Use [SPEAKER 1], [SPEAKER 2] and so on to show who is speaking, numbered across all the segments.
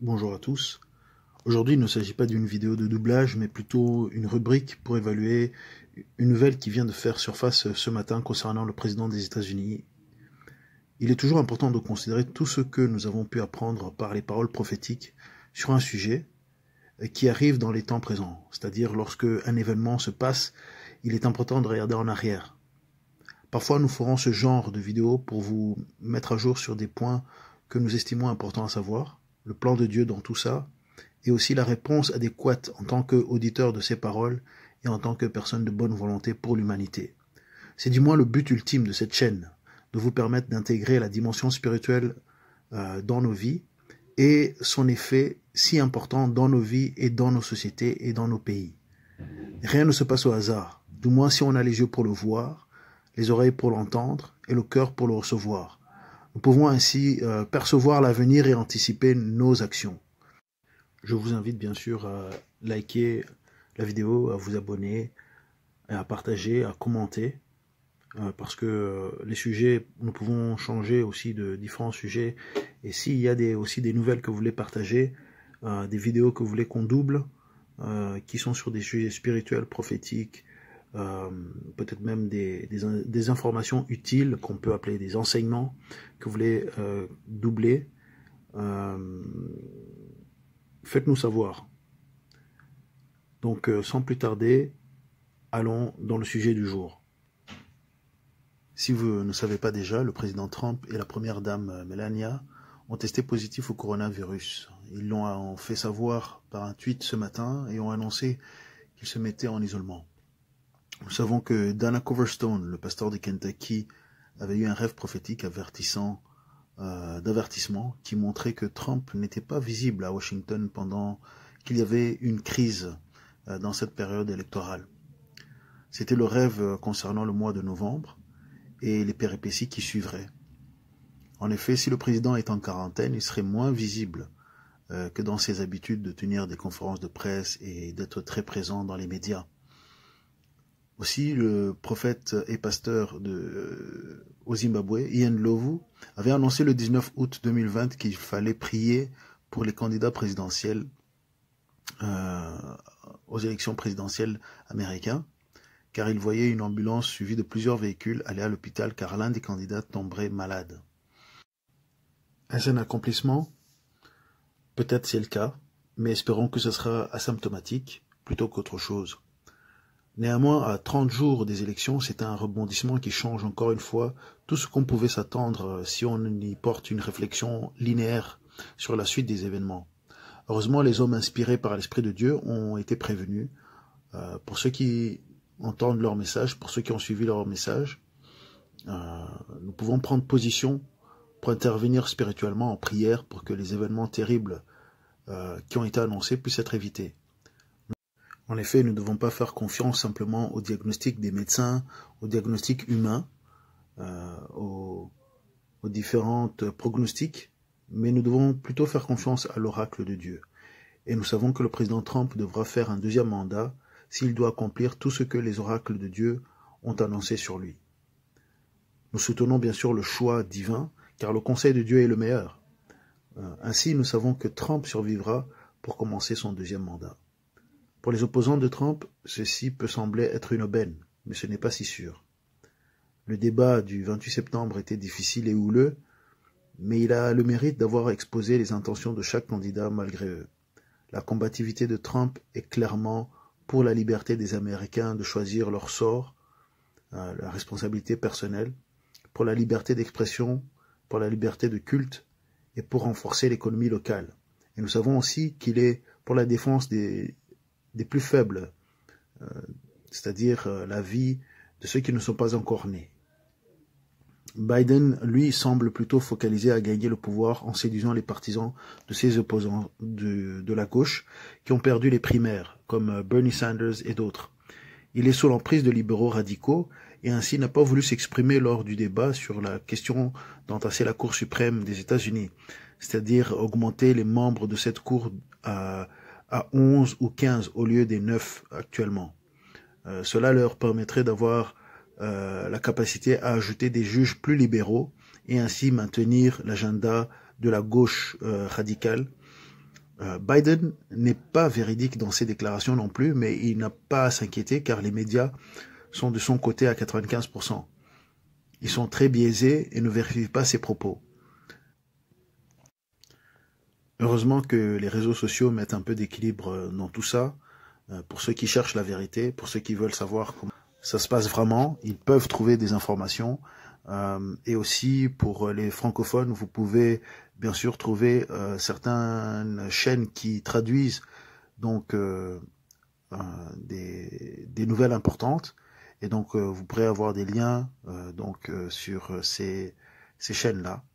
[SPEAKER 1] Bonjour à tous. Aujourd'hui, il ne s'agit pas d'une vidéo de doublage, mais plutôt une rubrique pour évaluer une nouvelle qui vient de faire surface ce matin concernant le président des États-Unis. Il est toujours important de considérer tout ce que nous avons pu apprendre par les paroles prophétiques sur un sujet qui arrive dans les temps présents. C'est-à-dire, lorsque un événement se passe, il est important de regarder en arrière. Parfois, nous ferons ce genre de vidéo pour vous mettre à jour sur des points que nous estimons importants à savoir, le plan de Dieu dans tout ça, et aussi la réponse adéquate en tant qu'auditeur de ces paroles et en tant que personne de bonne volonté pour l'humanité. C'est du moins le but ultime de cette chaîne, de vous permettre d'intégrer la dimension spirituelle dans nos vies et son effet si important dans nos vies et dans nos sociétés et dans nos pays. Rien ne se passe au hasard, du moins si on a les yeux pour le voir, les oreilles pour l'entendre et le cœur pour le recevoir. Nous pouvons ainsi percevoir l'avenir et anticiper nos actions. Je vous invite bien sûr à liker la vidéo, à vous abonner, à partager, à commenter, parce que les sujets, nous pouvons changer aussi de différents sujets. Et s'il y a aussi des nouvelles que vous voulez partager, des vidéos que vous voulez qu'on double, qui sont sur des sujets spirituels, prophétiques, peut-être même des informations utiles qu'on peut appeler des enseignements que vous voulez doubler, faites-nous savoir. Donc sans plus tarder, allons dans le sujet du jour. Si vous ne savez pas déjà, le président Trump et la première dame Melania ont testé positif au coronavirus. Ils l'ont fait savoir par un tweet ce matin et ont annoncé qu'ils se mettaient en isolement. Nous savons que Dana Coverstone, le pasteur de Kentucky, avait eu un rêve prophétique d'avertissement qui montrait que Trump n'était pas visible à Washington pendant qu'il y avait une crise dans cette période électorale. C'était le rêve concernant le mois de novembre et les péripéties qui suivraient. En effet, si le président est en quarantaine, il serait moins visible que dans ses habitudes de tenir des conférences de presse et d'être très présent dans les médias. Aussi, le prophète et pasteur au Zimbabwe, Ian Lovu, avait annoncé le 19 août 2020 qu'il fallait prier pour les candidats présidentiels aux élections présidentielles américaines, car il voyait une ambulance suivie de plusieurs véhicules aller à l'hôpital car l'un des candidats tomberait malade. Est-ce un accomplissement? Peut-être c'est le cas, mais espérons que ce sera asymptomatique plutôt qu'autre chose. Néanmoins, à 30 jours des élections, c'est un rebondissement qui change encore une fois tout ce qu'on pouvait s'attendre si on y porte une réflexion linéaire sur la suite des événements. Heureusement, les hommes inspirés par l'Esprit de Dieu ont été prévenus. Pour ceux qui entendent leur message, pour ceux qui ont suivi leur message, nous pouvons prendre position pour intervenir spirituellement en prière pour que les événements terribles qui ont été annoncés puissent être évités. En effet, nous ne devons pas faire confiance simplement au diagnostic des médecins, au diagnostic humain, aux différentes pronostics, mais nous devons plutôt faire confiance à l'oracle de Dieu. Et nous savons que le président Trump devra faire un deuxième mandat s'il doit accomplir tout ce que les oracles de Dieu ont annoncé sur lui. Nous soutenons bien sûr le choix divin, car le conseil de Dieu est le meilleur. Ainsi, nous savons que Trump survivra pour commencer son deuxième mandat. Pour les opposants de Trump, ceci peut sembler être une aubaine, mais ce n'est pas si sûr. Le débat du 28 septembre était difficile et houleux, mais il a le mérite d'avoir exposé les intentions de chaque candidat malgré eux. La combativité de Trump est clairement pour la liberté des Américains de choisir leur sort, la responsabilité personnelle, pour la liberté d'expression, pour la liberté de culte et pour renforcer l'économie locale. Et nous savons aussi qu'il est pour la défense des plus faibles, c'est-à-dire la vie de ceux qui ne sont pas encore nés. Biden, lui, semble plutôt focalisé à gagner le pouvoir en séduisant les partisans de ses opposants de la gauche qui ont perdu les primaires, comme Bernie Sanders et d'autres. Il est sous l'emprise de libéraux radicaux et ainsi n'a pas voulu s'exprimer lors du débat sur la question d'entasser la Cour suprême des États-Unis, c'est-à-dire augmenter les membres de cette Cour à 11 ou 15 au lieu des 9 actuellement. Cela leur permettrait d'avoir la capacité à ajouter des juges plus libéraux et ainsi maintenir l'agenda de la gauche radicale Biden n'est pas véridique dans ses déclarations non plus, mais il n'a pas à s'inquiéter car les médias sont de son côté à 95%. Ils sont très biaisés et ne vérifient pas ses propos. Heureusement que les réseaux sociaux mettent un peu d'équilibre dans tout ça. Pour ceux qui cherchent la vérité, pour ceux qui veulent savoir comment ça se passe vraiment, ils peuvent trouver des informations. Et aussi pour les francophones, vous pouvez bien sûr trouver certaines chaînes qui traduisent donc des nouvelles importantes. Et donc vous pourrez avoir des liens sur ces chaînes-là.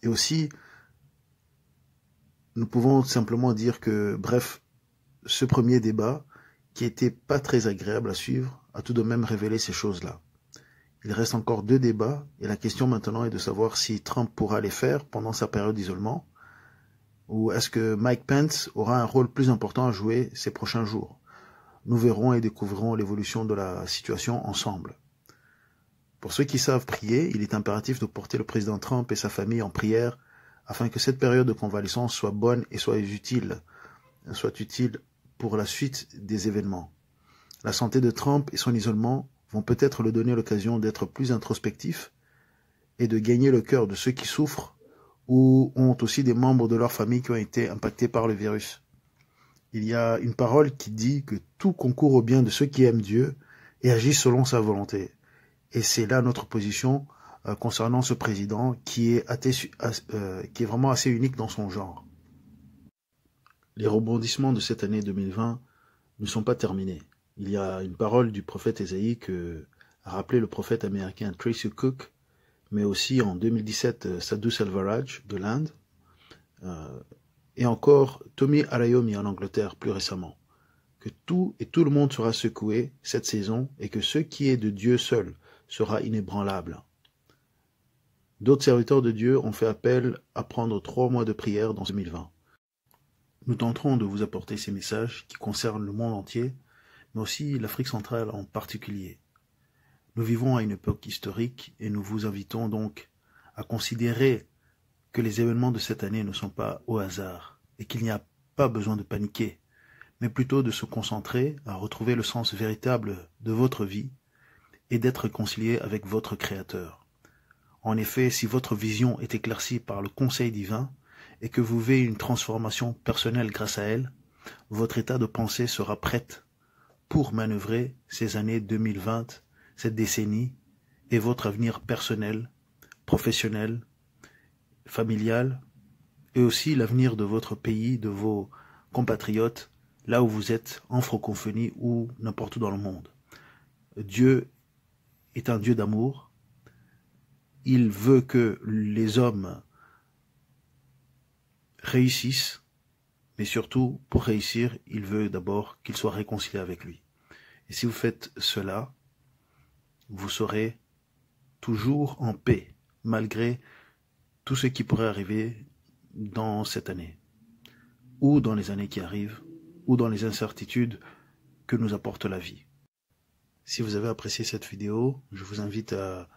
[SPEAKER 1] Et aussi, nous pouvons simplement dire que, bref, ce premier débat, qui était pas très agréable à suivre, a tout de même révélé ces choses-là. Il reste encore 2 débats, et la question maintenant est de savoir si Trump pourra les faire pendant sa période d'isolement, ou est-ce que Mike Pence aura un rôle plus important à jouer ces prochains jours. Nous verrons et découvrirons l'évolution de la situation ensemble. Pour ceux qui savent prier, il est impératif de porter le président Trump et sa famille en prière afin que cette période de convalescence soit bonne et soit utile pour la suite des événements. La santé de Trump et son isolement vont peut-être lui donner l'occasion d'être plus introspectif et de gagner le cœur de ceux qui souffrent ou ont aussi des membres de leur famille qui ont été impactés par le virus. Il y a une parole qui dit que tout concourt au bien de ceux qui aiment Dieu et agissent selon sa volonté. Et c'est là notre position concernant ce président qui est vraiment assez unique dans son genre. Les rebondissements de cette année 2020 ne sont pas terminés. Il y a une parole du prophète Ésaïe que a rappelé le prophète américain Tracy Cook, mais aussi en 2017 Sadhu Selvaraj de l'Inde, et encore Tommy Arayomi en Angleterre plus récemment, que tout et tout le monde sera secoué cette saison et que ce qui est de Dieu seul sera inébranlable. D'autres serviteurs de Dieu ont fait appel à prendre 3 mois de prière dans 2020. Nous tenterons de vous apporter ces messages qui concernent le monde entier, mais aussi l'Afrique centrale en particulier. Nous vivons à une époque historique et nous vous invitons donc à considérer que les événements de cette année ne sont pas au hasard et qu'il n'y a pas besoin de paniquer, mais plutôt de se concentrer à retrouver le sens véritable de votre vie et d'être réconcilié avec votre Créateur. En effet, si votre vision est éclaircie par le conseil divin et que vous vivez une transformation personnelle grâce à elle, votre état de pensée sera prêt pour manœuvrer ces années 2020, cette décennie, et votre avenir personnel, professionnel, familial, et aussi l'avenir de votre pays, de vos compatriotes, là où vous êtes, en francophonie ou n'importe où dans le monde. Dieu est un Dieu d'amour. Il veut que les hommes réussissent, mais surtout, pour réussir, il veut d'abord qu'ils soient réconciliés avec lui. Et si vous faites cela, vous serez toujours en paix, malgré tout ce qui pourrait arriver dans cette année, ou dans les années qui arrivent, ou dans les incertitudes que nous apporte la vie. Si vous avez apprécié cette vidéo, je vous invite à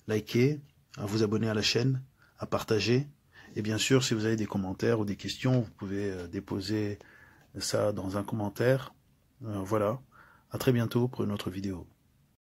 [SPEAKER 1] liker, à vous abonner à la chaîne, à partager. Et bien sûr, si vous avez des commentaires ou des questions, vous pouvez déposer ça dans un commentaire. Voilà. À très bientôt pour une autre vidéo.